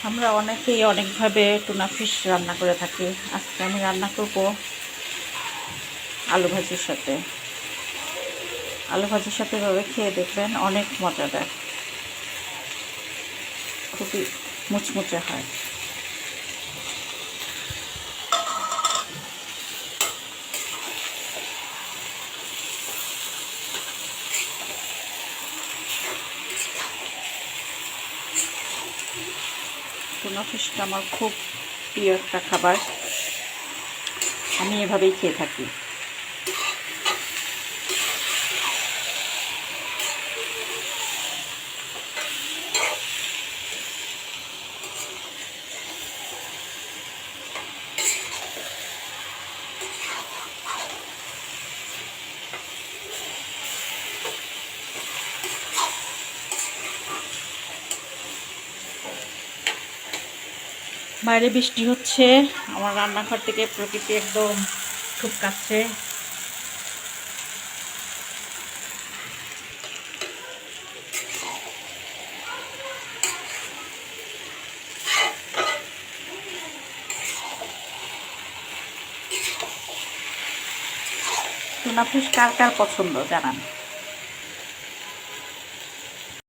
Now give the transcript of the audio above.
আমরা অনেকেই অনেকভাবে টুনা ফিশ রান্না করে থাকি। আজকে আমি রান্না করব আলু ভাজির সাথে। আলু ভাজির সাথে এভাবে খেয়ে দেখবেন, অনেক মজাদার, খুবই মুচমুচে হয়। টুনা ফিশটা আমার খুব প্রিয় একটা খাবার, আমি এভাবেই খেয়ে থাকি। বাইরে বৃষ্টি হচ্ছে, আমার রান্নাঘর থেকে প্রকৃতি একদম ঠুককাচ্ছে। টুনা ফিশ কার কার পছন্দ জানান।